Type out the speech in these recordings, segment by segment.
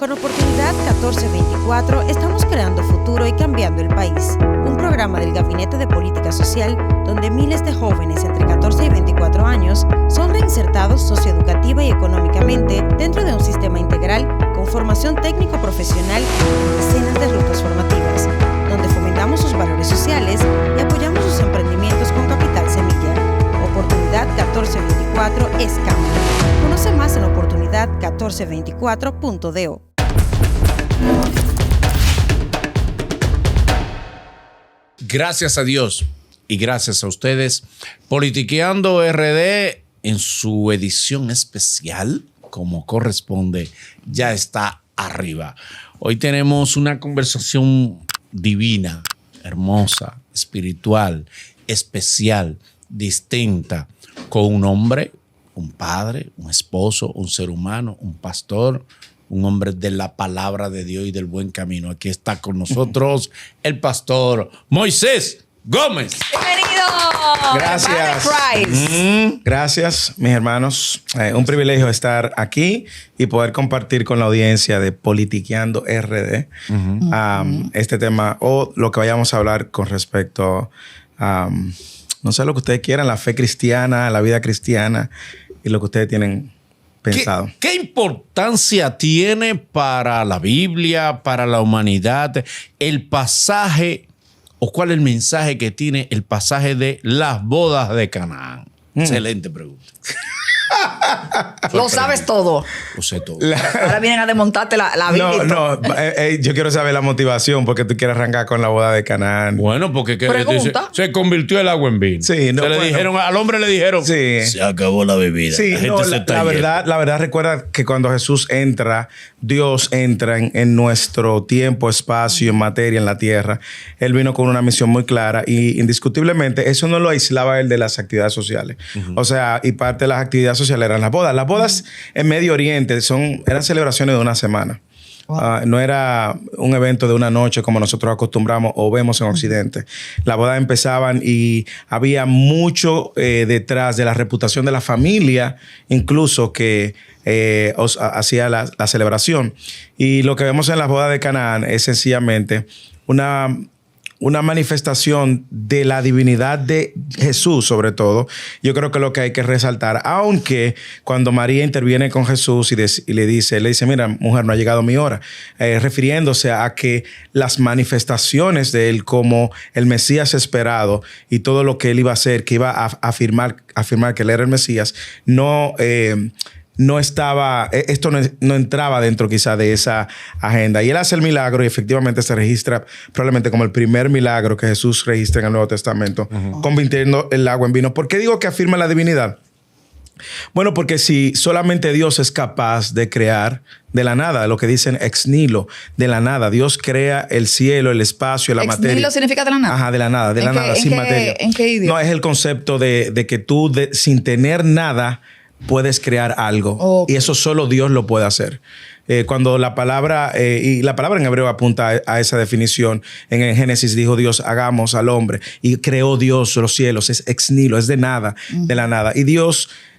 Con Oportunidad 1424 estamos creando futuro y cambiando el país. Un programa del Gabinete de Política Social donde miles de jóvenes entre 14 y 24 años son reinsertados socioeducativa y económicamente dentro de un sistema integral con formación técnico-profesional y decenas de rutas formativas, donde fomentamos sus valores sociales y apoyamos sus emprendimientos con capital semilla. Oportunidad 1424 es cambio. Conoce más en oportunidad1424.do. Gracias a Dios y gracias a ustedes, Politiqueando RD en su edición especial, como corresponde, ya está arriba. Hoy tenemos una conversación divina, hermosa, espiritual, especial, distinta, con un hombre, un padre, un esposo, un ser humano, un pastor, un hombre de la palabra de Dios y del buen camino. Aquí está con nosotros el pastor Moisés Gómez. ¡Bienvenido! Gracias. Gracias, mis hermanos. Un privilegio estar aquí y poder compartir con la audiencia de Politiqueando RD este tema o lo que vayamos a hablar con respecto a, no sé, lo que ustedes quieran, la fe cristiana, la vida cristiana y lo que ustedes tienen pensado. ¿Qué importancia tiene para la Biblia, para la humanidad, el pasaje o cuál es el mensaje que tiene el pasaje de las bodas de Canaán? Excelente pregunta. Lo sabes todo. Lo sé todo. Ahora vienen a desmontarte la Biblia. No, yo quiero saber la motivación porque tú quieres arrancar con la boda de Canaán. Bueno, porque Pregunta. se convirtió el agua en vino. Sí, no, al hombre le dijeron, sí, se acabó la bebida. Sí, la gente no, se está la yendo. verdad, recuerda que cuando Jesús entra, Dios entra en nuestro tiempo, espacio, en materia, en la tierra. Él vino con una misión muy clara y indiscutiblemente eso no lo aislaba a él de las actividades sociales. O sea, y parte de las actividades sociales eran las bodas. Las bodas en Medio Oriente eran celebraciones de una semana. No era un evento de una noche como nosotros acostumbramos o vemos en Occidente. Las bodas empezaban y había mucho detrás de la reputación de la familia, incluso que hacía la celebración. Y lo que vemos en las bodas de Canaán es sencillamente una manifestación de la divinidad de Jesús, sobre todo. Yo creo que lo que hay que resaltar, aunque cuando María interviene con Jesús y le dice, mira, mujer, no ha llegado mi hora, refiriéndose a que las manifestaciones de él como el Mesías esperado y todo lo que él iba a hacer, que iba a afirmar que él era el Mesías, esto no entraba dentro quizá de esa agenda. Y él hace el milagro y efectivamente se registra probablemente como el primer milagro que Jesús registra en el Nuevo Testamento, convirtiendo el agua en vino. ¿Por qué digo que afirma la divinidad? Bueno, porque si solamente Dios es capaz de crear de la nada, lo que dicen ex nihilo, de la nada. Dios crea el cielo, el espacio, la materia. ¿Ex nihilo significa de la nada? Ajá, de la nada, sin materia. ¿En qué idioma? No, es el concepto de que tú, sin tener nada, puedes crear algo. Okay. Y eso solo Dios lo puede hacer. Cuando la palabra, y la palabra en hebreo apunta a esa definición, en el Génesis dijo Dios, hagamos al hombre, y creó Dios los cielos, es ex nihilo, es de nada, de la nada. Y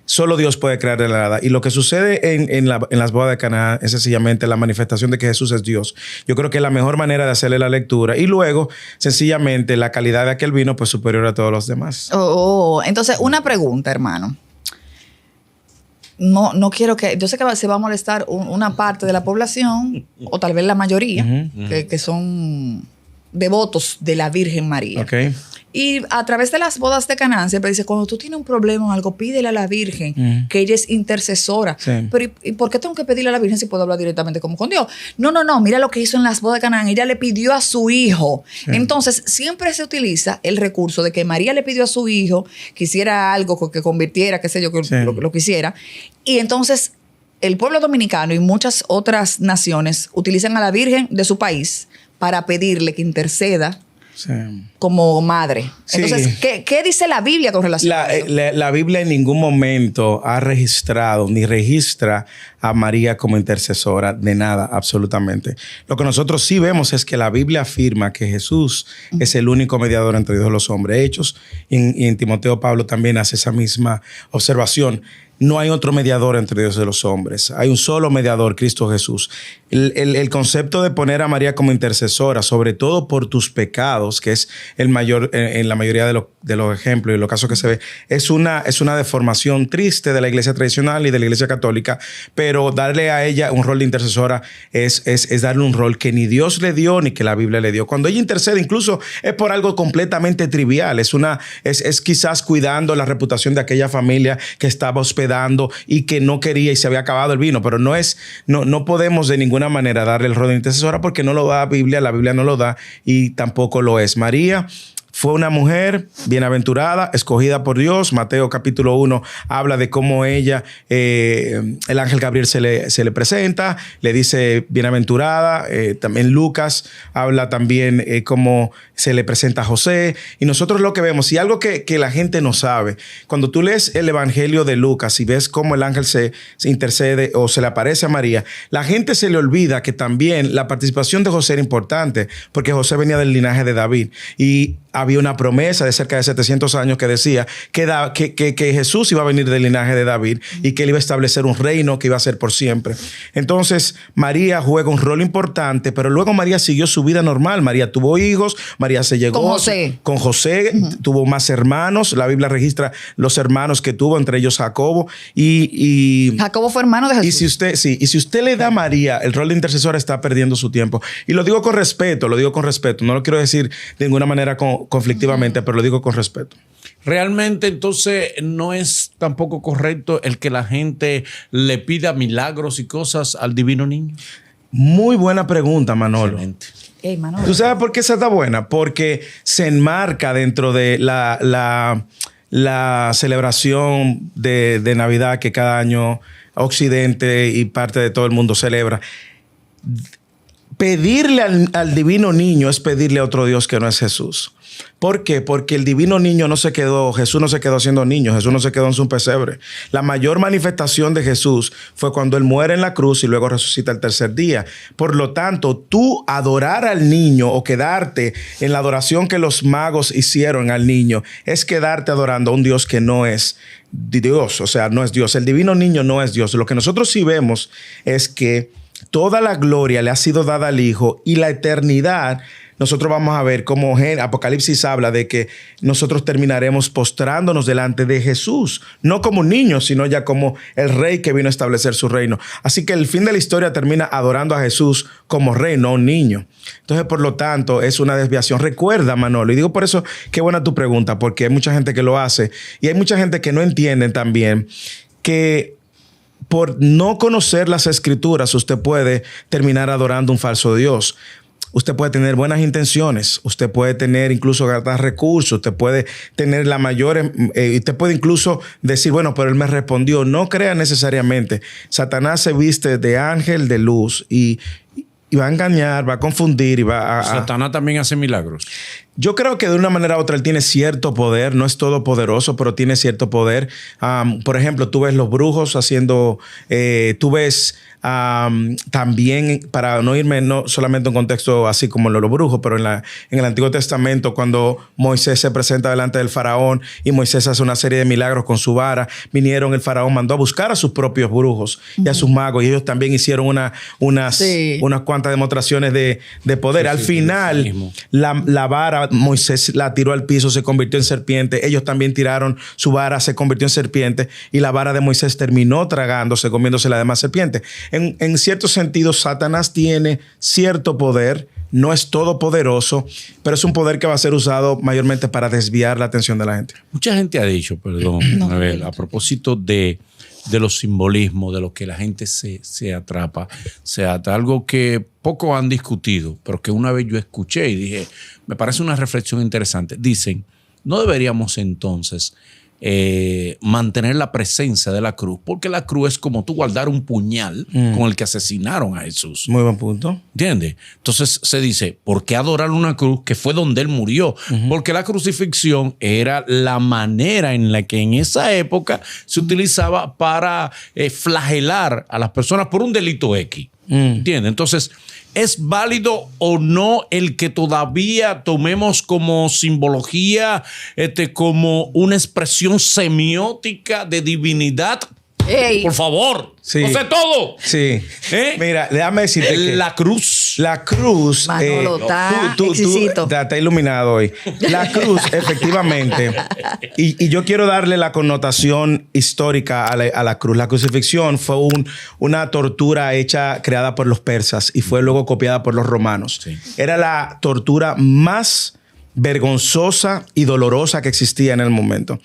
solo Dios puede crear de la nada. Y lo que sucede en las bodas de Canaán es sencillamente la manifestación de que Jesús es Dios. Yo creo que es la mejor manera de hacerle la lectura. Y luego, sencillamente, la calidad de aquel vino pues superior a todos los demás. Entonces, una pregunta, hermano. No quiero que... Yo sé que se va a molestar una parte de la población, o tal vez la mayoría, que son devotos de la Virgen María. Okay. Y a través de las bodas de Canaán siempre dice, cuando tú tienes un problema o algo, pídele a la Virgen, que ella es intercesora. Sí. Pero ¿y por qué tengo que pedirle a la Virgen si puedo hablar directamente como con Dios? No. Mira lo que hizo en las bodas de Canaán. Ella le pidió a su hijo. Sí. Entonces, siempre se utiliza el recurso de que María le pidió a su hijo que hiciera algo, que convirtiera, qué sé yo, lo que hiciera. Y entonces, el pueblo dominicano y muchas otras naciones utilizan a la Virgen de su país para pedirle que interceda como madre. Entonces, ¿qué dice la Biblia con relación a eso? La Biblia en ningún momento ha registrado ni registra a María como intercesora de nada, absolutamente. Lo que nosotros sí vemos es que la Biblia afirma que Jesús es el único mediador entre Dios y los hombres. Hechos, y en Timoteo Pablo también hace esa misma observación. no hay otro mediador entre Dios y los hombres. Hay un solo mediador, Cristo Jesús. El concepto de poner a María como intercesora, sobre todo por tus pecados, que es el mayor en la mayoría de los ejemplos y los casos que se ve, es una deformación triste de la iglesia tradicional y de la iglesia católica, pero darle a ella un rol de intercesora es darle un rol que ni Dios le dio ni que la Biblia le dio. Cuando ella intercede, incluso es por algo completamente trivial. Es quizás cuidando la reputación de aquella familia que estaba hospedando y que no quería y se había acabado el vino, pero no podemos de ninguna manera darle el rol de intercesora porque no lo da la Biblia no lo da y tampoco lo es. María fue una mujer bienaventurada, escogida por Dios. Mateo capítulo 1 habla de cómo ella, el ángel Gabriel se le presenta, le dice bienaventurada. También Lucas habla también cómo se le presenta a José. Y nosotros lo que vemos, y algo que la gente no sabe, cuando tú lees el evangelio de Lucas y ves cómo el ángel se intercede o se le aparece a María, la gente se le olvida que también la participación de José era importante, porque José venía del linaje de David y había una promesa de cerca de 700 años que decía que Jesús iba a venir del linaje de David y que él iba a establecer un reino que iba a ser por siempre. Entonces, María juega un rol importante, pero luego María siguió su vida normal. María tuvo hijos, María se llegó con José, tuvo más hermanos. La Biblia registra los hermanos que tuvo, entre ellos Jacobo. Y Jacobo fue hermano de Jesús. Y si usted le da a María el rol de intercesora, está perdiendo su tiempo. Y lo digo con respeto, no lo quiero decir de ninguna manera conflictivamente, pero lo digo con respeto. Realmente, entonces, no es tampoco correcto el que la gente le pida milagros y cosas al divino niño. Muy buena pregunta, Manolo. Excelente. Hey, Manolo. ¿Tú sabes por qué esa está buena? Porque se enmarca dentro de la celebración de Navidad que cada año Occidente y parte de todo el mundo celebra. Pedirle al divino niño es pedirle a otro Dios que no es Jesús. ¿Por qué? Porque el divino niño Jesús no se quedó siendo niño, Jesús no se quedó en su pesebre. La mayor manifestación de Jesús fue cuando él muere en la cruz y luego resucita el tercer día. Por lo tanto, tú adorar al niño o quedarte en la adoración que los magos hicieron al niño es quedarte adorando a un Dios que no es Dios, o sea, no es Dios. El divino niño no es Dios. Lo que nosotros sí vemos es que toda la gloria le ha sido dada al Hijo y la eternidad. Nosotros vamos a ver cómo Apocalipsis habla de que nosotros terminaremos postrándonos delante de Jesús, no como un niño, sino ya como el rey que vino a establecer su reino. Así que el fin de la historia termina adorando a Jesús como rey, no un niño. Entonces, por lo tanto, es una desviación. Recuerda, Manolo, y digo por eso, qué buena tu pregunta, porque hay mucha gente que lo hace y hay mucha gente que no entiende también que por no conocer las escrituras usted puede terminar adorando un falso Dios. Usted puede tener buenas intenciones, usted puede tener incluso gastar recursos, usted puede tener la mayor, usted puede incluso decir, bueno, pero él me respondió. No crea necesariamente. Satanás se viste de ángel de luz y va a engañar, va a confundir y va a... Satanás también hace milagros. Yo creo que de una manera u otra él tiene cierto poder, no es todopoderoso, pero tiene cierto poder. Por ejemplo, tú ves los brujos haciendo, tú ves también, para no irme no solamente en un contexto así como los brujos, pero en el Antiguo Testamento, cuando Moisés se presenta delante del faraón y Moisés hace una serie de milagros con su vara, el faraón mandó a buscar a sus propios brujos y a sus magos, y ellos también hicieron unas cuantas demostraciones de poder. Al final, la vara, Moisés la tiró al piso, se convirtió en serpiente. Ellos también tiraron su vara, se convirtió en serpiente, y la vara de Moisés terminó comiéndose la demás serpiente. En cierto sentido, Satanás tiene cierto poder, no es todopoderoso, pero es un poder que va a ser usado mayormente para desviar la atención de la gente. Mucha gente ha dicho, a propósito de los simbolismos, de lo que la gente se atrapa, algo que poco han discutido, pero que una vez yo escuché y dije, me parece una reflexión interesante. Dicen, no deberíamos entonces mantener la presencia de la cruz, porque la cruz es como tú guardar un puñal con el que asesinaron a Jesús. Muy buen punto. ¿Entiendes? Entonces se dice, ¿por qué adorar una cruz que fue donde él murió? Porque la crucifixión era la manera en la que en esa época se utilizaba para flagelar a las personas por un delito X. ¿Entiendes? Entonces, ¿es válido o no el que todavía tomemos como simbología, como una expresión semiótica de divinidad Ey. Por favor. Sí. No sé todo. Sí. ¿Eh? Mira, déjame decirte que La cruz. la cruz. Manolo, está exquisito. Está iluminado hoy. La cruz, efectivamente. Y yo quiero darle la connotación histórica a la cruz. La crucifixión fue una tortura creada por los persas y fue luego copiada por los romanos. Sí. Era la tortura más vergonzosa y dolorosa que existía en el momento.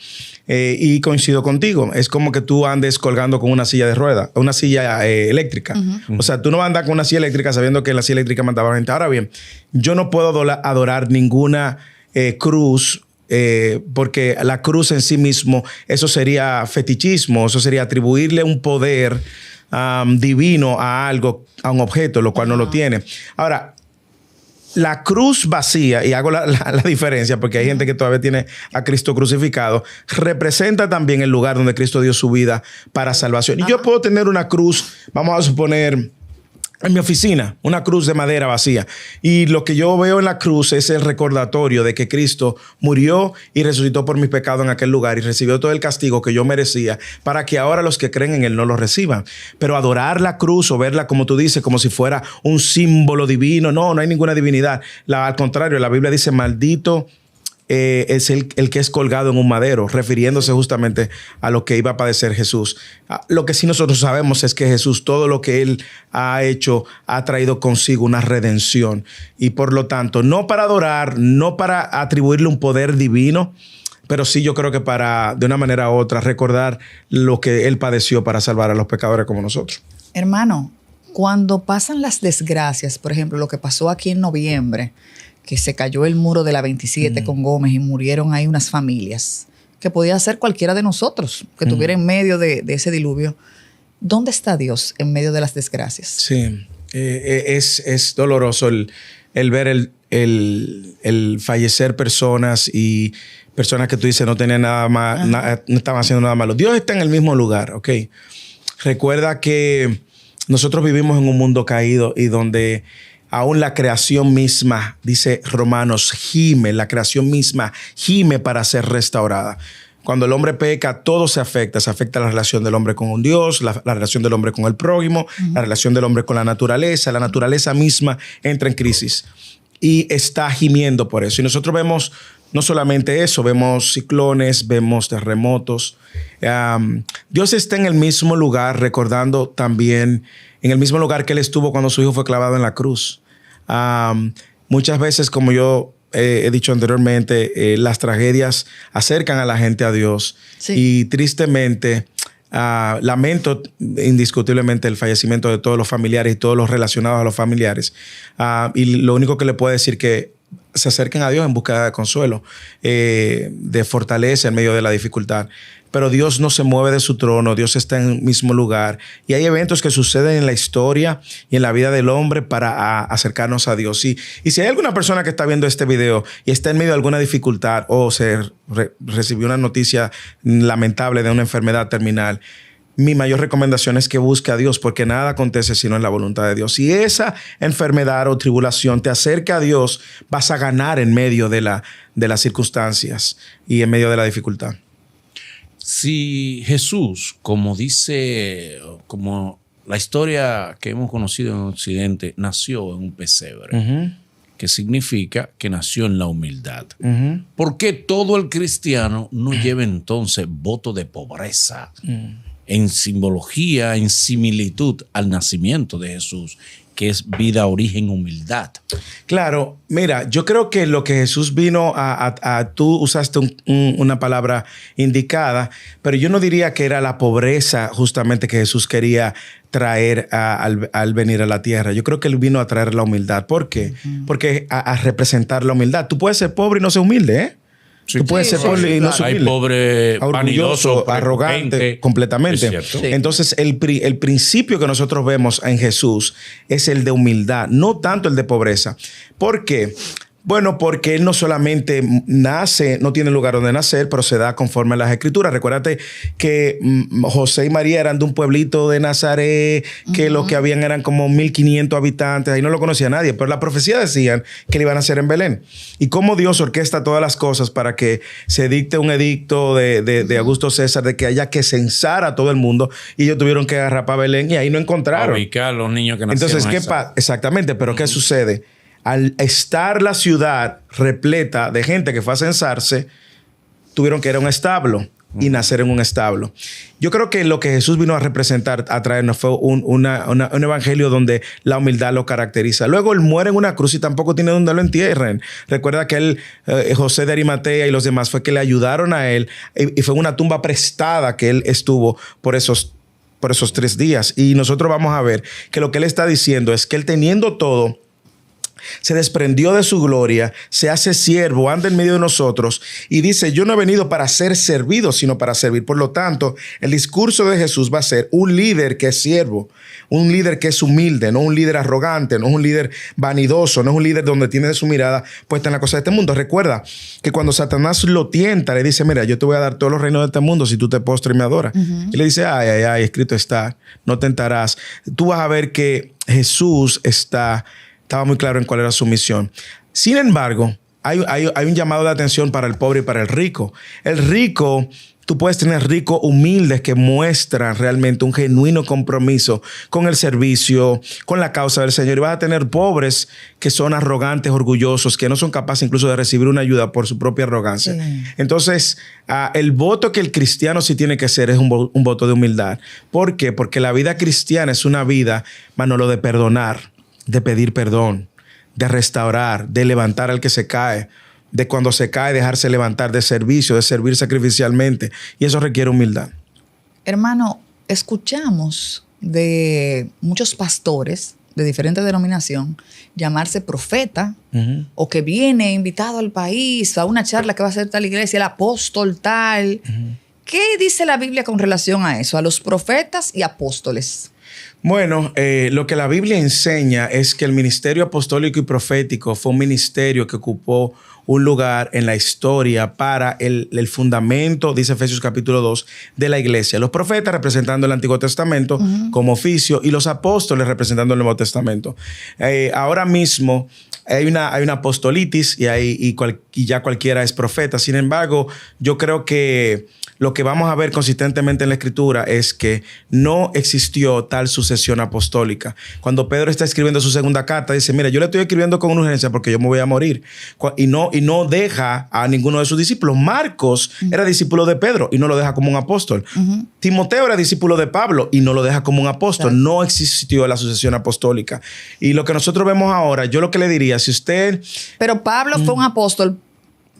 Y coincido contigo. Es como que tú andes colgando con una silla de ruedas, una silla eléctrica. O sea, tú no vas a andar con una silla eléctrica sabiendo que la silla eléctrica mataba a gente. Ahora bien, yo no puedo adorar ninguna cruz, porque la cruz en sí mismo, eso sería fetichismo, eso sería atribuirle un poder divino a algo, a un objeto, lo cual no lo tiene. Ahora, la cruz vacía, y hago la diferencia porque hay gente que todavía tiene a Cristo crucificado, representa también el lugar donde Cristo dio su vida para salvación. Y yo puedo tener una cruz, vamos a suponer, en mi oficina, una cruz de madera vacía. Y lo que yo veo en la cruz es el recordatorio de que Cristo murió y resucitó por mis pecados en aquel lugar y recibió todo el castigo que yo merecía para que ahora los que creen en Él no lo reciban. Pero adorar la cruz o verla, como tú dices, como si fuera un símbolo divino, no hay ninguna divinidad. Al contrario, la Biblia dice, maldito es el que es colgado en un madero, refiriéndose justamente a lo que iba a padecer Jesús. Lo que sí nosotros sabemos es que Jesús, todo lo que Él ha hecho, ha traído consigo una redención. Y por lo tanto, no para adorar, no para atribuirle un poder divino, pero sí yo creo que para, de una manera u otra, recordar lo que Él padeció para salvar a los pecadores como nosotros. Hermano, cuando pasan las desgracias, por ejemplo, lo que pasó aquí en noviembre, que se cayó el muro de la 27 con Gómez y murieron ahí unas familias, que podía ser cualquiera de nosotros, que estuviera en medio de ese diluvio. ¿Dónde está Dios en medio de las desgracias? Sí, es doloroso el ver el fallecer personas y personas que tú dices no tenían nada más, no estaban haciendo nada malo. Dios está en el mismo lugar, ¿ok? Recuerda que nosotros vivimos en un mundo caído y donde aún la creación misma, dice Romanos, gime, la creación misma gime para ser restaurada. Cuando el hombre peca, todo se afecta la relación del hombre con un Dios, la relación del hombre con el prójimo, la relación del hombre con la naturaleza misma entra en crisis y está gimiendo por eso. Y nosotros vemos no solamente eso, vemos ciclones, vemos terremotos. Dios está en el mismo lugar, recordando también en el mismo lugar que Él estuvo cuando su hijo fue clavado en la cruz. Muchas veces, como yo he dicho anteriormente, las tragedias acercan a la gente a Dios. Sí. Y tristemente, lamento indiscutiblemente el fallecimiento de todos los familiares y todos los relacionados a los familiares. Y lo único que le puedo decir que se acerquen a Dios en busca de consuelo, de fortaleza en medio de la dificultad. Pero Dios no se mueve de su trono, Dios está en el mismo lugar. Y hay eventos que suceden en la historia y en la vida del hombre para acercarnos a Dios. Y si hay alguna persona que está viendo este video y está en medio de alguna dificultad o recibió una noticia lamentable de una enfermedad terminal, mi mayor recomendación es que busque a Dios, porque nada acontece sino en la voluntad de Dios. Si esa enfermedad o tribulación te acerca a Dios, vas a ganar en medio de las circunstancias y en medio de la dificultad. Si Jesús, como la historia que hemos conocido en Occidente, nació en un pesebre, que significa que nació en la humildad, ¿por qué todo el cristiano no lleva entonces voto de pobreza en simbología, en similitud al nacimiento de Jesús, que es vida, origen, humildad? Claro, mira, yo creo que lo que Jesús vino tú usaste una palabra indicada, pero yo no diría que era la pobreza justamente que Jesús quería traer al venir a la tierra. Yo creo que Él vino a traer la humildad. ¿Por qué? Porque a representar la humildad. Tú puedes ser pobre y no ser humilde, ¿eh? Sí, tú puedes ser pobre y no ser humilde. Hay pobre, orgulloso, arrogante, completamente. Sí. Entonces, el principio que nosotros vemos en Jesús es el de humildad, no tanto el de pobreza. ¿Por qué? Bueno, porque él no solamente nace, no tiene lugar donde nacer, pero se da conforme a las escrituras. Recuérdate que José y María eran de un pueblito de Nazaret, que lo que habían eran como 1,500 habitantes, ahí no lo conocía nadie, pero la profecía decían que le iban a nacer en Belén. Y cómo Dios orquesta todas las cosas para que se dicte un edicto de Augusto César de que haya que censar a todo el mundo, y ellos tuvieron que agarrar para Belén y ahí no encontraron. Ubicar a los niños que nacieron. Entonces, ¿qué pasa? Exactamente, pero ¿qué sucede? Al estar la ciudad repleta de gente que fue a censarse, tuvieron que ir a un establo y nacer en un establo. Yo creo que lo que Jesús vino a representar, a traernos, fue un evangelio donde la humildad lo caracteriza. Luego él muere en una cruz y tampoco tiene donde lo entierren. Recuerda que él, José de Arimatea y los demás, fue que le ayudaron a él, y fue una tumba prestada que él estuvo por esos 3 días. Y nosotros vamos a ver que lo que él está diciendo es que él, teniendo todo, se desprendió de su gloria, se hace siervo, anda en medio de nosotros y dice: yo no he venido para ser servido, sino para servir. Por lo tanto, el discurso de Jesús va a ser un líder que es siervo, un líder que es humilde, no un líder arrogante, no es un líder vanidoso, no es un líder donde tiene su mirada puesta en la cosa de este mundo. Recuerda que cuando Satanás lo tienta, le dice: mira, yo te voy a dar todos los reinos de este mundo si tú te postras y me adoras. Y le dice: ay, escrito está, no tentarás. Tú vas a ver que Jesús estaba muy claro en cuál era su misión. Sin embargo, hay un llamado de atención para el pobre y para el rico. El rico, tú puedes tener ricos humildes que muestran realmente un genuino compromiso con el servicio, con la causa del Señor. Y vas a tener pobres que son arrogantes, orgullosos, que no son capaces incluso de recibir una ayuda por su propia arrogancia. Sí. Entonces, el voto que el cristiano sí tiene que hacer es un voto de humildad. ¿Por qué? Porque la vida cristiana es una vida, Manolo, de perdonar, de pedir perdón, de restaurar, de levantar al que se cae, de cuando se cae dejarse levantar, de servicio, de servir sacrificialmente. Y eso requiere humildad. Hermano, escuchamos de muchos pastores de diferentes denominaciones llamarse profeta, o que viene invitado al país a una charla que va a hacer tal iglesia, el apóstol tal. ¿Qué dice la Biblia con relación a eso, a los profetas y apóstoles? Bueno, lo que la Biblia enseña es que el ministerio apostólico y profético fue un ministerio que ocupó un lugar en la historia para el fundamento, dice Efesios capítulo 2, de la iglesia. Los profetas representando el Antiguo Testamento como oficio, y los apóstoles representando el Nuevo Testamento. Ahora mismo hay una apostolitis y ya cualquiera es profeta. Sin embargo, yo creo que lo que vamos a ver consistentemente en la Escritura es que no existió tal sucesión apostólica. Cuando Pedro está escribiendo su segunda carta, dice: mira, yo le estoy escribiendo con una urgencia porque yo me voy a morir. Y no deja a ninguno de sus discípulos. Marcos era discípulo de Pedro y no lo deja como un apóstol. Timoteo era discípulo de Pablo y no lo deja como un apóstol. Claro. No existió la sucesión apostólica. Y lo que nosotros vemos ahora, yo lo que le diría, si usted... Pero Pablo fue un apóstol,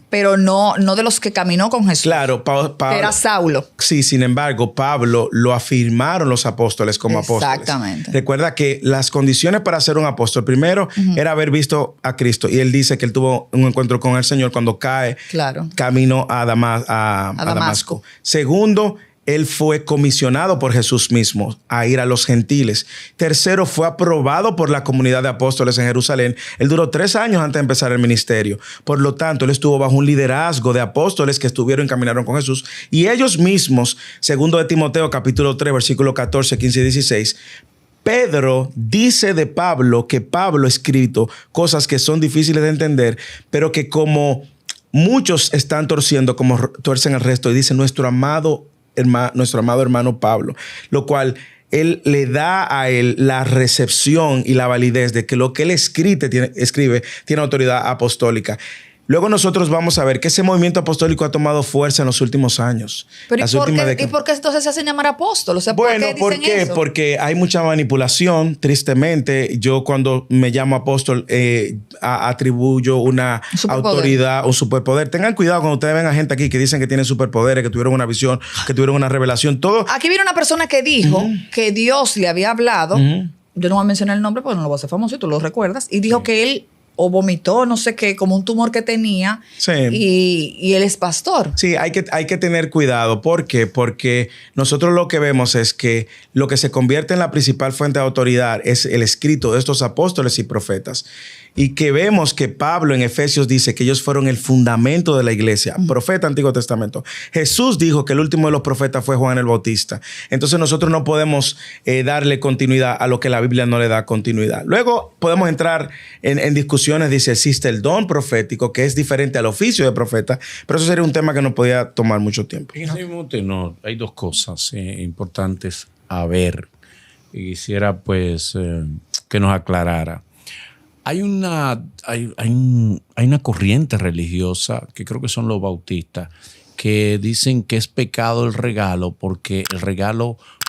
pero no de los que caminó con Jesús. Claro, Pablo era Saulo. Sí, sin embargo, Pablo lo afirmaron los apóstoles como apóstoles. Exactamente. Recuerda que las condiciones para ser un apóstol, primero, era haber visto a Cristo. Y él dice que él tuvo un encuentro con el Señor cuando cae camino a Damasco. Segundo, él fue comisionado por Jesús mismo a ir a los gentiles. Tercero, fue aprobado por la comunidad de apóstoles en Jerusalén. Él duró 3 años antes de empezar el ministerio. Por lo tanto, él estuvo bajo un liderazgo de apóstoles que estuvieron y caminaron con Jesús. Y ellos mismos, segundo de Timoteo, capítulo 3, versículo 14, 15 y 16, Pedro dice de Pablo que Pablo ha escrito cosas que son difíciles de entender, pero que como muchos están torciendo, como tuercen el resto, y dice nuestro amado hermano Pablo, lo cual él le da a él la recepción y la validez de que lo que él escribe tiene autoridad apostólica. Luego nosotros vamos a ver que ese movimiento apostólico ha tomado fuerza en los últimos años. Pero ¿y por qué entonces se hacen llamar apóstol? O sea, ¿por qué? Eso? Porque hay mucha manipulación. Tristemente, yo cuando me llamo apóstol atribuyo una autoridad, un superpoder. Tengan cuidado cuando ustedes ven a gente aquí que dicen que tienen superpoderes, que tuvieron una visión, que tuvieron una revelación. Todo. Aquí viene una persona que dijo que Dios le había hablado. Yo no voy a mencionar el nombre porque no lo voy a hacer famoso y tú lo recuerdas. Y dijo que él o vomitó, no sé qué, como un tumor que tenía. Sí. Y él es pastor. Sí, hay que tener cuidado. ¿Por qué? Porque nosotros lo que vemos es que lo que se convierte en la principal fuente de autoridad es el escrito de estos apóstoles y profetas. Y que vemos que Pablo en Efesios dice que ellos fueron el fundamento de la iglesia, profeta Antiguo Testamento. Jesús dijo que el último de los profetas fue Juan el Bautista. Entonces nosotros no podemos darle continuidad a lo que la Biblia no le da continuidad. Luego podemos entrar en discusiones, dice, existe el don profético, que es diferente al oficio de profeta, pero eso sería un tema que nos podía tomar mucho tiempo. En ese momento, no, hay dos cosas importantes a ver. Y quisiera pues que nos aclarara. Hay una corriente religiosa, que creo que son los bautistas, que dicen que es pecado el regalo porque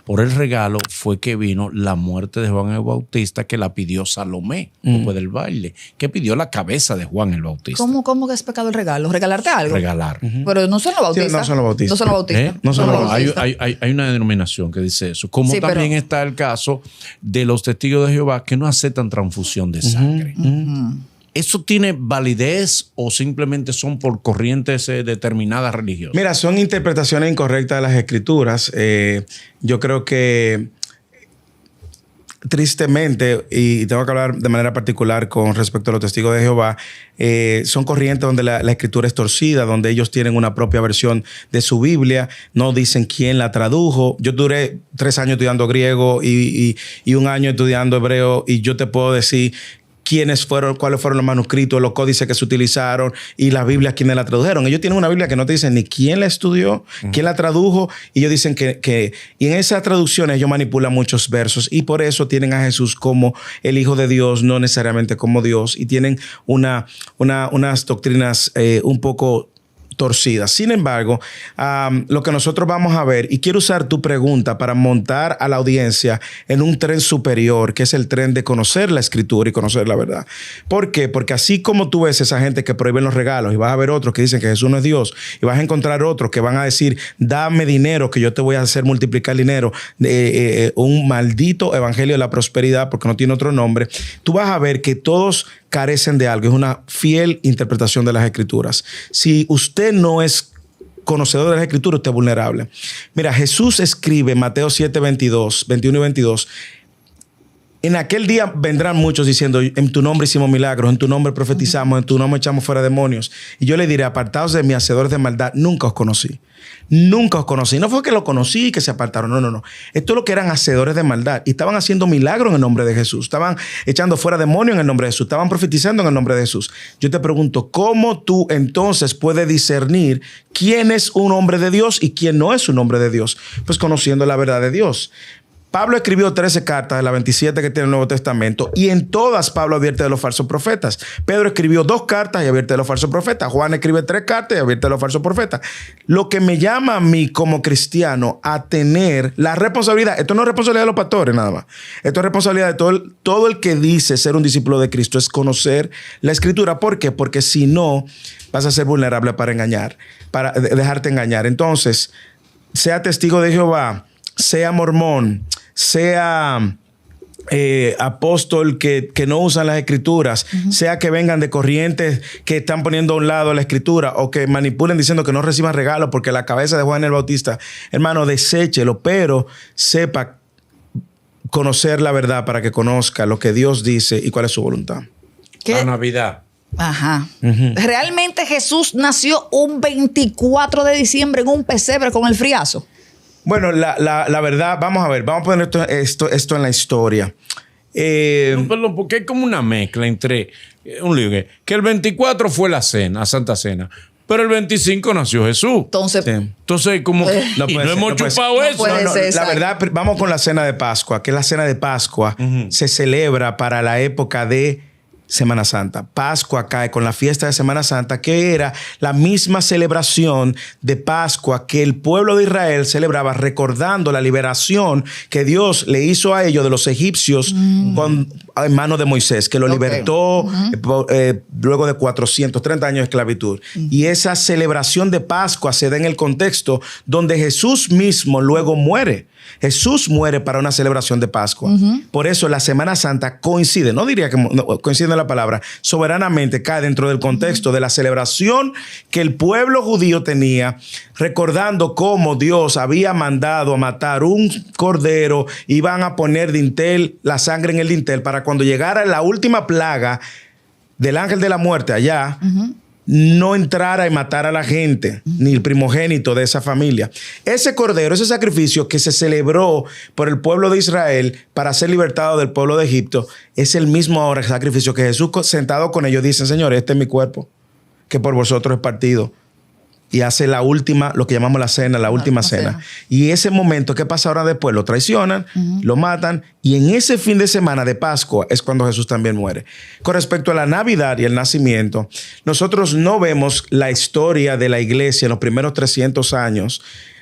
por el regalo fue que vino la muerte de Juan el Bautista, que la pidió Salomé después del baile, que pidió la cabeza de Juan el Bautista. ¿Cómo que es pecado el regalo? ¿Regalarte algo? Regalar. Pero no son los bautistas. Sí, no son los bautistas. No son los bautistas. No son los bautistas. Hay una denominación que dice eso. Como Sí, también está el caso de los testigos de Jehová que no aceptan transfusión de sangre. ¿Eso tiene validez o simplemente son por corrientes determinadas religiosas? Mira, son interpretaciones incorrectas de las escrituras. Yo creo que tristemente, y tengo que hablar de manera particular con respecto a los testigos de Jehová, son corrientes donde la escritura es torcida, donde ellos tienen una propia versión de su Biblia, no dicen quién la tradujo. Yo duré 3 años estudiando griego y 1 año estudiando hebreo, y yo te puedo decir cuáles fueron los manuscritos, los códices que se utilizaron y las Biblias, quiénes la tradujeron. Ellos tienen una Biblia que no te dicen ni quién la estudió, quién la tradujo, y ellos dicen y en esas traducciones ellos manipulan muchos versos, y por eso tienen a Jesús como el Hijo de Dios, no necesariamente como Dios, y tienen unas doctrinas un poco torcidas. Sin embargo, lo que nosotros vamos a ver, y quiero usar tu pregunta para montar a la audiencia en un tren superior, que es el tren de conocer la escritura y conocer la verdad. ¿Por qué? Porque así como tú ves esa gente que prohíben los regalos, y vas a ver otros que dicen que Jesús no es Dios, y vas a encontrar otros que van a decir, dame dinero que yo te voy a hacer multiplicar dinero, un maldito evangelio de la prosperidad, porque no tiene otro nombre, tú vas a ver que todos carecen de algo. Es una fiel interpretación de las escrituras. Si usted no es conocedor de las escrituras, usted es vulnerable. Mira, Jesús escribe Mateo 7, 21 y 22. En aquel día vendrán muchos diciendo, en tu nombre hicimos milagros, en tu nombre profetizamos, en tu nombre echamos fuera demonios. Y yo le diré, apartados de mí, hacedores de maldad, nunca os conocí. Nunca os conocí. No fue que lo conocí y que se apartaron. No. Esto es lo que eran hacedores de maldad. Y estaban haciendo milagros en el nombre de Jesús. Estaban echando fuera demonios en el nombre de Jesús. Estaban profetizando en el nombre de Jesús. Yo te pregunto, ¿cómo tú entonces puedes discernir quién es un hombre de Dios y quién no es un hombre de Dios? Pues conociendo la verdad de Dios. Pablo escribió 13 cartas de las 27 que tiene el Nuevo Testamento, y en todas Pablo advierte de los falsos profetas. Pedro escribió 2 cartas y advierte de los falsos profetas. Juan escribe 3 cartas y advierte de los falsos profetas. Lo que me llama a mí como cristiano a tener la responsabilidad, esto no es responsabilidad de los pastores nada más, esto es responsabilidad de todo el que dice ser un discípulo de Cristo, es conocer la Escritura. ¿Por qué? Porque si no, vas a ser vulnerable para engañar, para dejarte engañar. Entonces, sea testigo de Jehová, sea mormón, sea apóstol que no usan las escrituras, sea que vengan de corrientes que están poniendo a un lado la escritura, o que manipulen diciendo que no reciban regalos porque la cabeza de Juan el Bautista, hermano, deséchelo, pero sepa conocer la verdad para que conozca lo que Dios dice y cuál es su voluntad. ¿Qué? La Navidad. Ajá. Realmente Jesús nació un 24 de diciembre en un pesebre con el friazo. Bueno, la verdad, vamos a ver, vamos a poner esto en la historia. Perdón, porque hay como una mezcla entre un lío que el 24 fue la cena, Santa Cena, pero el 25 nació Jesús. Entonces como no hemos chupado eso. La verdad, vamos con la cena de Pascua, que la cena de Pascua se celebra para la época de Semana Santa. Pascua cae con la fiesta de Semana Santa, que era la misma celebración de Pascua que el pueblo de Israel celebraba, recordando la liberación que Dios le hizo a ellos de los egipcios en manos de Moisés, que lo libertó luego de 430 años de esclavitud. Y esa celebración de Pascua se da en el contexto donde Jesús mismo luego muere. Jesús muere para una celebración de Pascua. Por eso la Semana Santa coincide, no diría que coincide de la palabra, soberanamente cae dentro del contexto de la celebración que el pueblo judío tenía, recordando cómo Dios había mandado a matar un cordero, iban a poner dintel, la sangre en el dintel, para cuando llegara la última plaga del ángel de la muerte allá, no entrara y matara a la gente, ni el primogénito de esa familia. Ese cordero, ese sacrificio que se celebró por el pueblo de Israel para ser libertado del pueblo de Egipto, es el mismo ahora sacrificio que Jesús, sentado con ellos, dice: Señor, este es mi cuerpo, que por vosotros es partido. Y hace la última, lo que llamamos la cena, la última cena. Y ese momento, ¿qué pasa ahora después? Lo traicionan, lo matan, y en ese fin de semana de Pascua es cuando Jesús también muere. Con respecto a la Navidad y el nacimiento, nosotros no vemos la historia de la iglesia en los primeros 300 años,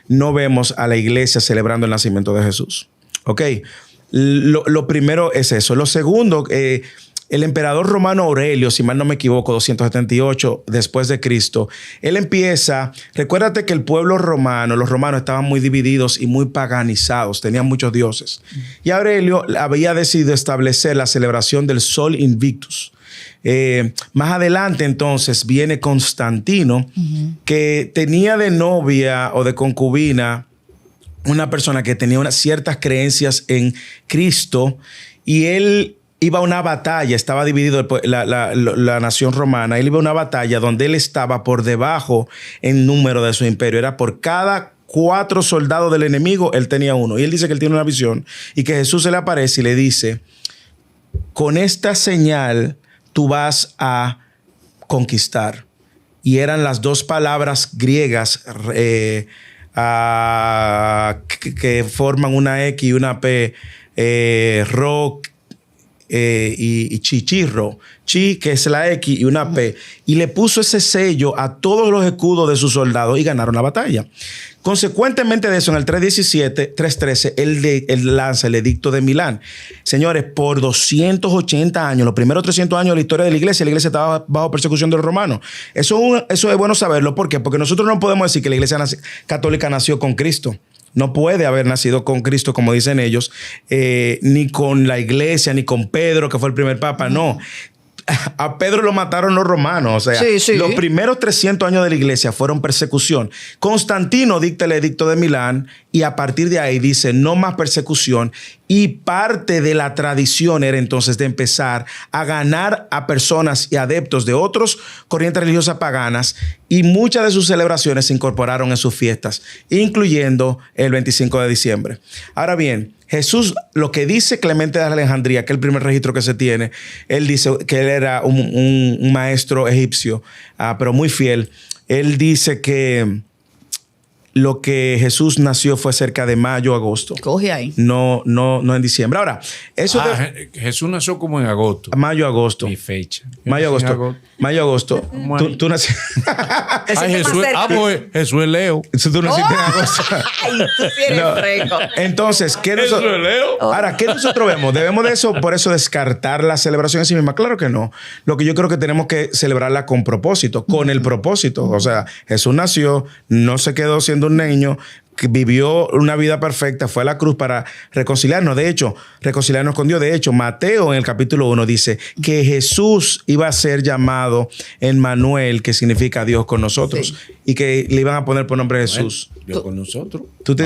no vemos a la iglesia celebrando el nacimiento de Jesús. ¿Ok? Lo primero es eso. Lo segundo, el emperador romano Aurelio, si mal no me equivoco, 278 después de Cristo, él empieza, recuérdate que el pueblo romano, los romanos estaban muy divididos y muy paganizados, tenían muchos dioses. Y Aurelio había decidido establecer la celebración del Sol Invictus. Más adelante entonces viene Constantino, que tenía de novia o de concubina una persona que tenía unas ciertas creencias en Cristo, y él iba a una batalla, estaba dividido la nación romana, él iba a una batalla donde él estaba por debajo en número de su imperio. Era por cada 4 soldados del enemigo, él tenía uno. Y él dice que él tiene una visión y que Jesús se le aparece y le dice: con esta señal tú vas a conquistar. Y eran las 2 palabras griegas que forman una X y una P, rock, y chichirro, chi, que es la X, y una P, y le puso ese sello a todos los escudos de sus soldados y ganaron la batalla. Consecuentemente de eso, en el 313, él lanza el edicto de Milán. Señores, por 280 años, los primeros 300 años de la historia de la iglesia estaba bajo persecución de los romanos. Eso es bueno saberlo. ¿Por qué? Porque nosotros no podemos decir que la iglesia católica nació con Cristo. No puede haber nacido con Cristo, como dicen ellos, ni con la iglesia, ni con Pedro, que fue el primer papa. No. A Pedro lo mataron los romanos. O sea, los primeros 300 años de la iglesia fueron persecución. Constantino dicta el edicto de Milán y a partir de ahí dice: no más persecución. Y parte de la tradición era entonces de empezar a ganar a personas y adeptos de otros corrientes religiosas paganas, y muchas de sus celebraciones se incorporaron en sus fiestas, incluyendo el 25 de diciembre. Ahora bien, Jesús, lo que dice Clemente de Alejandría, que es el primer registro que se tiene, él dice que él era un maestro egipcio, pero muy fiel. Él dice que lo que Jesús nació fue cerca de mayo, agosto. Coge ahí. No en diciembre. Ahora, eso Jesús nació como en agosto. Mayo, agosto. Mi fecha. Mayo, agosto. Tú naciste. Ay, Jesús, pues Jesús es Leo. Tú naciste en agosto. Ay, tú sí eres fresco. Entonces, ¿qué nosotros, Leo? Ahora, ¿qué nosotros vemos? ¿Debemos de eso, por eso, descartar la celebración en sí misma? Claro que no. Lo que yo creo que tenemos que celebrarla con propósito, con el propósito. O sea, Jesús nació, no se quedó siendo un niño, que vivió una vida perfecta, fue a la cruz para reconciliarnos. De hecho, reconciliarnos con Dios. De hecho, Mateo en el capítulo 1 dice que Jesús iba a ser llamado Emmanuel, que significa Dios con nosotros, y que le iban a poner por nombre Jesús. Dios con nosotros. ¿Tú te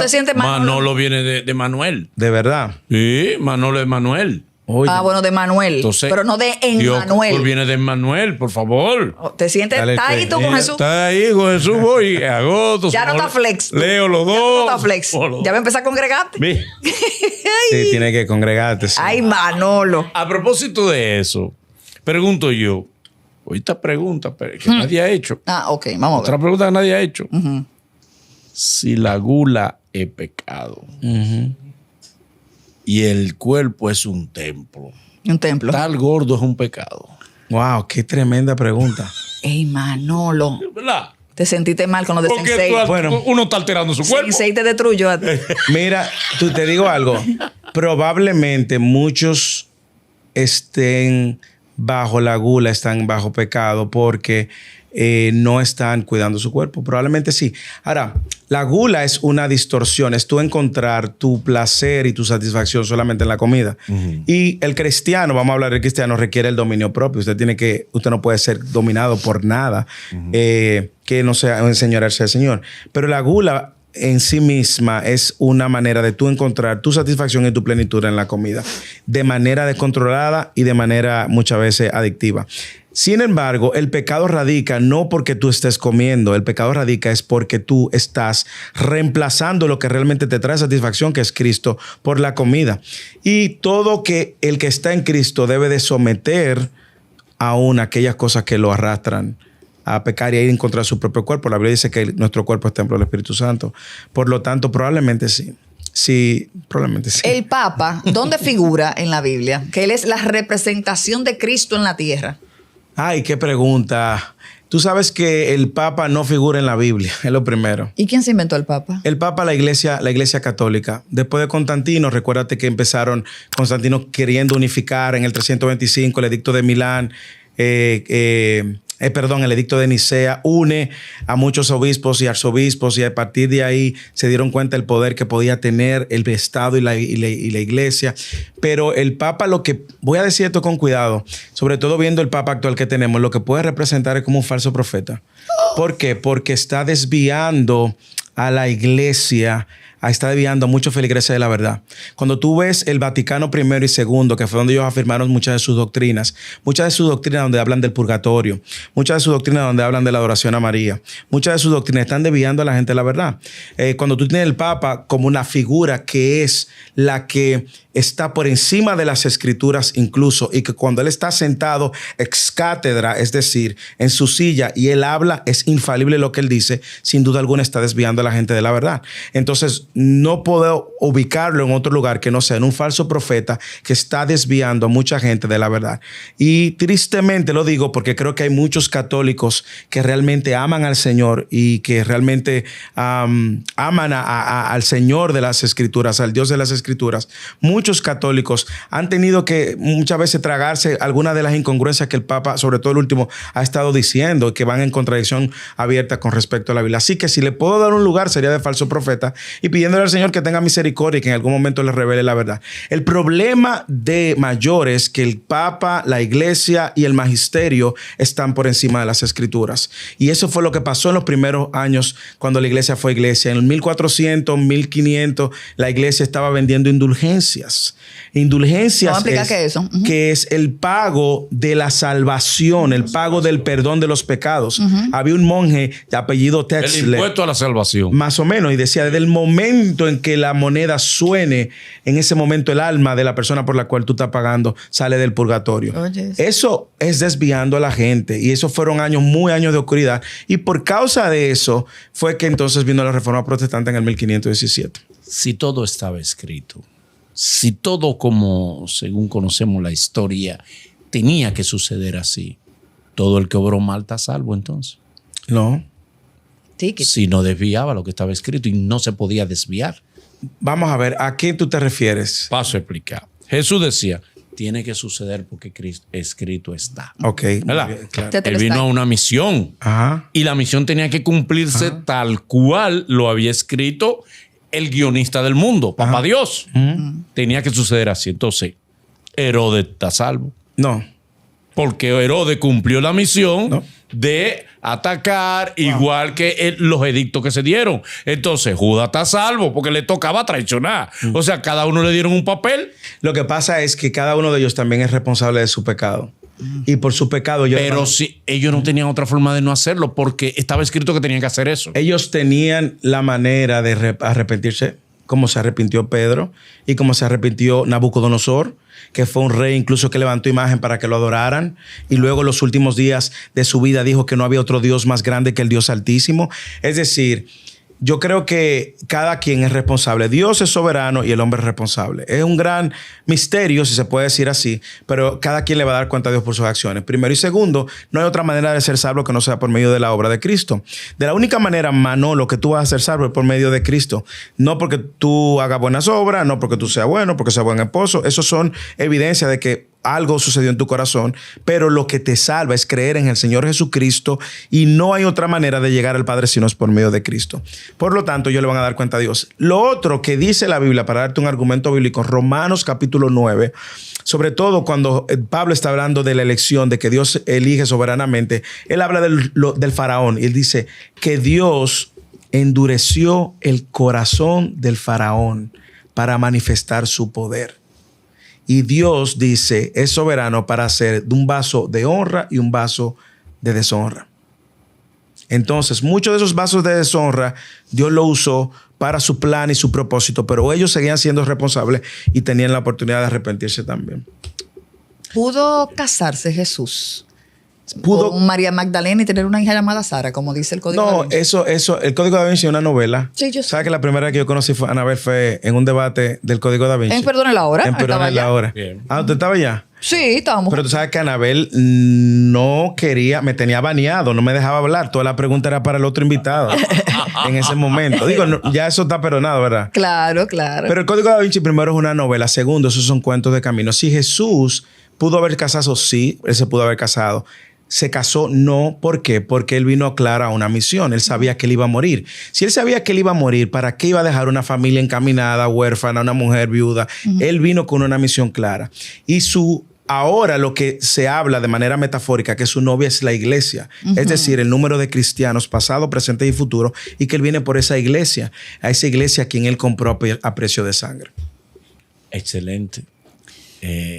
sientes Manolo? Manolo viene de Manuel. ¿De verdad? Sí, Manolo es Manuel. Oye. Bueno, de Manuel. Entonces, pero no de Emmanuel. Dios viene de Emmanuel, por favor. ¿Te sientes ahí tú con Jesús? Está ahí con Jesús, voy. Agosto. Ya no está flex. Leo los dos. Ya no está flex. Ya va a empezar a congregarte. Sí, tiene que congregarte. Sí. Ay, Manolo. A propósito de eso, pregunto yo. Esta pregunta que nadie ha hecho. Ok, vamos a ver. Otra pregunta que nadie ha hecho. Si la gula es pecado. Y el cuerpo es un templo. Un templo. Estar gordo es un pecado. Wow, qué tremenda pregunta. Ey, Manolo. ¿Verdad? Te sentiste mal con lo de Porque Sensei. uno está alterando su cuerpo. Sensei te destruyó a ti. Mira, te digo algo. Probablemente muchos estén bajo la gula, están bajo pecado, porque no están cuidando su cuerpo. Probablemente sí. Ahora, la gula es una distorsión. Es tú encontrar tu placer y tu satisfacción solamente en la comida. Y el cristiano, vamos a hablar del cristiano, requiere el dominio propio. Usted no puede ser dominado por nada que no sea enseñarse al Señor. Pero la gula en sí misma es una manera de tú encontrar tu satisfacción y tu plenitud en la comida, de manera descontrolada y de manera muchas veces adictiva. Sin embargo, el pecado radica no porque tú estés comiendo, el pecado radica es porque tú estás reemplazando lo que realmente te trae satisfacción, que es Cristo, por la comida. Y todo el que está en Cristo debe de someter aún aquellas cosas que lo arrastran a pecar y a ir en contra de su propio cuerpo. La Biblia dice que nuestro cuerpo es templo del Espíritu Santo. Por lo tanto, probablemente sí. Sí, probablemente sí. El Papa, ¿dónde figura en la Biblia? Que él es la representación de Cristo en la tierra. Ay, qué pregunta. Tú sabes que el Papa no figura en la Biblia, es lo primero. ¿Y quién se inventó el Papa? El Papa, la iglesia católica. Después de Constantino, recuérdate que empezaron Constantino queriendo unificar en el 325 el edicto de Milán, el edicto de Nicea une a muchos obispos y arzobispos, y a partir de ahí se dieron cuenta del poder que podía tener el Estado y la iglesia. Pero el Papa, voy a decir esto con cuidado, sobre todo viendo el Papa actual que tenemos, lo que puede representar es como un falso profeta. ¿Por qué? Porque está desviando a la iglesia, está desviando a muchos feligreses de la verdad. Cuando tú ves el Vaticano I y II, que fue donde ellos afirmaron muchas de sus doctrinas donde hablan del purgatorio, muchas de sus doctrinas donde hablan de la adoración a María, muchas de sus doctrinas están desviando a la gente de la verdad. Cuando tú tienes el Papa como una figura que es la que está por encima de las escrituras incluso, y que cuando él está sentado ex cátedra, es decir, en su silla, y él habla, es infalible lo que él dice, sin duda alguna está desviando a la gente de la verdad. Entonces, no puedo ubicarlo en otro lugar que no sea en un falso profeta que está desviando a mucha gente de la verdad. Y tristemente lo digo porque creo que hay muchos católicos que realmente aman al Señor y que realmente aman al Señor de las Escrituras, al Dios de las Escrituras. Muchos católicos han tenido que muchas veces tragarse algunas de las incongruencias que el Papa, sobre todo el último, ha estado diciendo, que van en contradicción abierta con respecto a la Biblia. Así que si le puedo dar un lugar, sería de falso profeta, y pidiéndole al Señor que tenga misericordia y que en algún momento le revele la verdad. El problema de mayor es que el Papa, la iglesia y el magisterio están por encima de las Escrituras. Y eso fue lo que pasó en los primeros años cuando la iglesia fue iglesia. En el 1400, 1500, la iglesia estaba vendiendo indulgencias. Indulgencias que es el pago de la salvación, el pago del perdón de los pecados. Había un monje de apellido Tetzler. El impuesto a la salvación. Más o menos. Y decía, desde el momento en que la moneda suene, en ese momento el alma de la persona por la cual tú estás pagando sale del purgatorio. Eso es desviando a la gente. Y esos fueron años de oscuridad. Y por causa de eso fue que entonces vino la Reforma Protestante en el 1517. Si todo estaba escrito, si todo, como según conocemos la historia, tenía que suceder así, todo el que obró mal está salvo entonces. No. Sí, si no desviaba lo que estaba escrito, y no se podía desviar. Vamos a ver, ¿a qué tú te refieres? Paso a explicar. Jesús decía, tiene que suceder porque escrito está. Ok. ¿Verdad? Claro. Él vino a una misión. Ajá. Y la misión tenía que cumplirse tal cual lo había escrito el guionista del mundo, Papá Dios. Tenía que suceder así. Entonces, Herodes está salvo. No. Porque Herodes cumplió la misión de atacar, igual que los edictos que se dieron. Entonces, Judas está salvo porque le tocaba traicionar. O sea, cada uno le dieron un papel. Lo que pasa es que cada uno de ellos también es responsable de su pecado. Y por su pecado... Pero si ellos no tenían otra forma de no hacerlo, porque estaba escrito que tenían que hacer eso. Ellos tenían la manera de arrepentirse, como se arrepintió Pedro y como se arrepintió Nabucodonosor, que fue un rey incluso que levantó imagen para que lo adoraran, y luego en los últimos días de su vida dijo que no había otro Dios más grande que el Dios Altísimo. Es decir, yo creo que cada quien es responsable. Dios es soberano y el hombre es responsable. Es un gran misterio, si se puede decir así, pero cada quien le va a dar cuenta a Dios por sus acciones. Primero y segundo, no hay otra manera de ser salvo que no sea por medio de la obra de Cristo. De la única manera, Manolo, que tú vas a ser salvo es por medio de Cristo. No porque tú hagas buenas obras, no porque tú seas bueno, porque seas buen esposo. Esos son evidencias de que algo sucedió en tu corazón, pero lo que te salva es creer en el Señor Jesucristo y no hay otra manera de llegar al Padre si no es por medio de Cristo. Por lo tanto, ellos le van a dar cuenta a Dios. Lo otro que dice la Biblia, para darte un argumento bíblico, Romanos capítulo 9, sobre todo cuando Pablo está hablando de la elección, de que Dios elige soberanamente, él habla del faraón y él dice que Dios endureció el corazón del faraón para manifestar su poder. Y Dios dice, es soberano para hacer de un vaso de honra y un vaso de deshonra. Entonces, muchos de esos vasos de deshonra, Dios lo usó para su plan y su propósito, pero ellos seguían siendo responsables y tenían la oportunidad de arrepentirse también. ¿Pudo casarse Jesús Pudo con María Magdalena y tener una hija llamada Sara, como dice el Código Da Vinci? eso, el Código Da Vinci es una novela. Sí, yo sé. ¿Sabes que la primera vez que yo conocí fue Anabel fue en un debate del Código Da Vinci? Perdone la hora. En Perdone la hora. Bien. Ah, ¿usted estaba allá? Sí, estábamos. Pero tú sabes que Anabel no quería, me tenía baneado, no me dejaba hablar. Toda la pregunta era para el otro invitado en ese momento. Digo, ya eso está perdonado, ¿verdad? Claro, claro. Pero el Código Da Vinci primero es una novela. Segundo, esos son cuentos de camino. Si Jesús pudo haber casado, sí, él se pudo haber casado. Se casó, no. ¿Por qué? Porque él vino clara a una misión. Él sabía que él iba a morir. Si él sabía que él iba a morir, ¿para qué iba a dejar una familia encaminada, huérfana, una mujer viuda? Él vino con una misión clara. Y ahora lo que se habla de manera metafórica, que su novia es la iglesia. Es decir, el número de cristianos pasado, presente y futuro. Y que él viene por esa iglesia. A esa iglesia a quien él compró a precio de sangre. Excelente.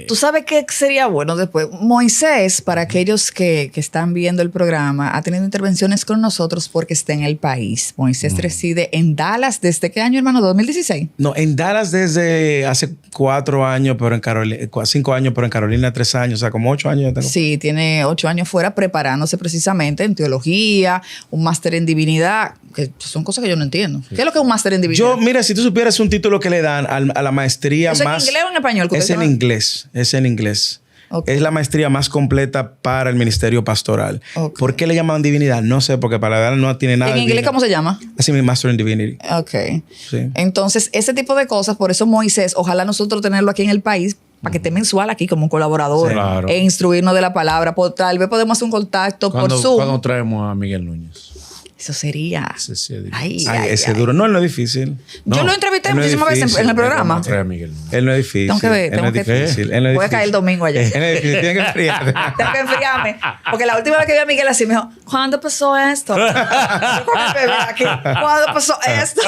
Tú sabes qué sería bueno después. Moisés, para aquellos que están viendo el programa, ha tenido intervenciones con nosotros porque está en el país. Moisés reside en Dallas. ¿Desde qué año, hermano? ¿2016? No, en Dallas desde hace 4 años, pero en Carolina, 5 años, pero en Carolina 3 años, o sea, como 8 años ya tengo. Sí, tiene 8 años fuera preparándose precisamente en teología, un máster en divinidad, que son cosas que yo no entiendo. ¿Qué es lo que es un máster en divinidad? Mira, si tú supieras un título que le dan a la maestría ¿Es más... en inglés o en español? Es en inglés, es en inglés. Okay. Es la maestría más completa para el ministerio pastoral. Okay. ¿Por qué le llaman divinidad? No sé, porque para la verdad no tiene nada. ¿En inglés cómo se llama? Así mi Master in Divinity. Ok. Sí. Entonces, ese tipo de cosas, por eso Moisés, ojalá nosotros tenerlo aquí en el país, para que esté mensual aquí como un colaborador, Sí, claro. e instruirnos de la palabra. Tal vez podemos hacer un contacto por Zoom. ¿Cuándo traemos a Miguel Núñez? Eso sería. Ese sí es Ay, difícil. Ese es duro. No, él no es difícil. Yo lo entrevisté muchísimas veces en el programa. Vamos a traer a Miguel Núñez. Él no es difícil. Tengo que ver, Él no es tengo que- difícil. Él no es Voy a difícil. caer el domingo allá. Él no es difícil. Tiene que enfriarte. Tengo que enfriarme. Porque la última vez que vi a Miguel así me dijo, ¿cuándo pasó esto? Yo con el bebé aquí, ¿cuándo pasó esto?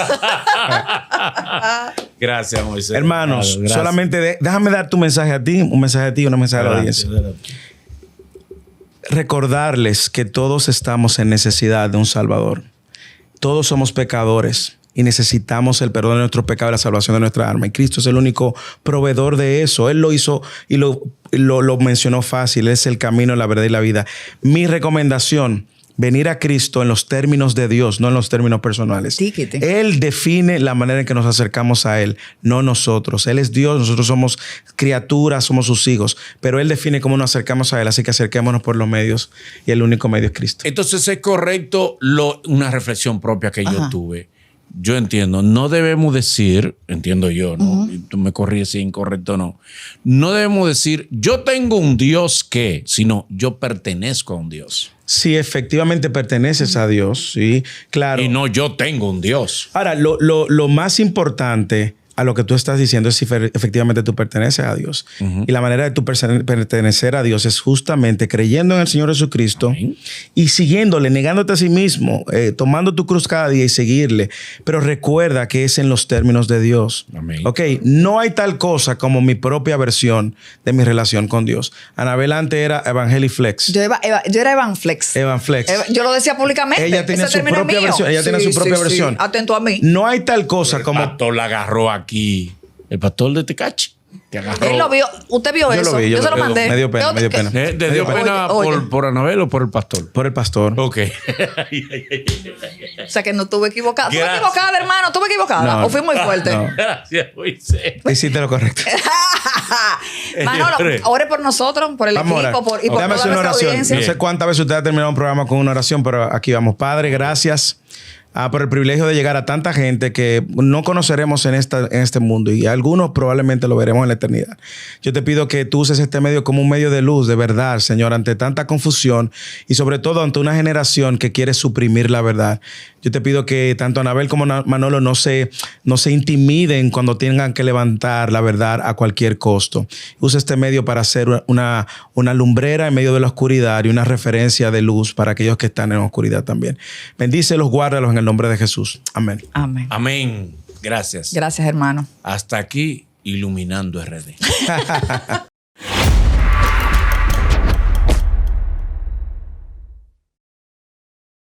Gracias, Moisés. Hermanos, Claro, gracias. solamente déjame dar tu mensaje a ti, un mensaje a ti y un mensaje a la Adelante, audiencia. adelante. Recordarles que todos estamos en necesidad de un Salvador. Todos somos pecadores y necesitamos el perdón de nuestros pecados y la salvación de nuestra alma. Y Cristo es el único proveedor de eso. Él lo hizo y lo mencionó fácil. Es el camino, la verdad y la vida. Mi recomendación: venir a Cristo en los términos de Dios, no en los términos personales. Tíquete. Él define la manera en que nos acercamos a Él, no nosotros. Él es Dios, nosotros somos criaturas, somos sus hijos, pero Él define cómo nos acercamos a Él, así que acerquémonos por los medios y el único medio es Cristo. Entonces es correcto una reflexión propia que yo Ajá. tuve. Yo entiendo, no debemos decir, entiendo yo, ¿no? Y tú me corriges si es incorrecto o no. No debemos decir, yo tengo un Dios que, sino yo pertenezco a un Dios. Si efectivamente perteneces a Dios, sí, claro. Y no yo tengo un Dios. Ahora, lo más importante a lo que tú estás diciendo es si efectivamente tú perteneces a Dios. Y la manera de tú pertenecer a Dios es justamente creyendo en el Señor Jesucristo. Amén. Y siguiéndole, negándote a sí mismo, tomando tu cruz cada día y seguirle. Pero recuerda que es en los términos de Dios. Amén. Ok, no hay tal cosa como mi propia versión de mi relación con Dios. Anabel antes era Evangeliflex. Yo era Evan Flex. Evan Flex. Yo lo decía públicamente. Ella tenía Ese su término es propia mío. versión. Ella tenía su propia versión. Atento a mí. No hay tal cosa El como... pastor la agarró aquí. El pastor de Tecachi. Te agarró. Él lo vio. ¿Usted vio Yo eso? lo vi, yo se lo lo vi. mandé. Me dio pena, Yo- me dio pena. ¿Te dio pena Oye. por Anabel o por el pastor? Por el pastor. Ok. O sea que no estuve equivocada. ¿Estuve Gracias. equivocada, hermano? ¿Estuve equivocada? No. ¿O fui muy fuerte? No. Gracias, Moisés. Hiciste lo correcto. Manolo, ore por nosotros, por el Vamos a orar. equipo y por Déjame toda hacer una nuestra oración. audiencia. No sé cuántas veces usted ha terminado un programa con una oración, pero aquí vamos. Padre, gracias. por el privilegio de llegar a tanta gente que no conoceremos en este mundo, y algunos probablemente lo veremos en la eternidad. Yo te pido que tú uses este medio como un medio de luz, de verdad, Señor, ante tanta confusión y sobre todo ante una generación que quiere suprimir la verdad. Yo te pido que tanto Anabel como Manolo no se intimiden cuando tengan que levantar la verdad a cualquier costo. Usa este medio para ser una lumbrera en medio de la oscuridad y una referencia de luz para aquellos que están en la oscuridad también. Bendícelos, guárdalos en el nombre de Jesús. Amén. Amén. Amén. Gracias. Gracias, hermano. Hasta aquí, Iluminando RD.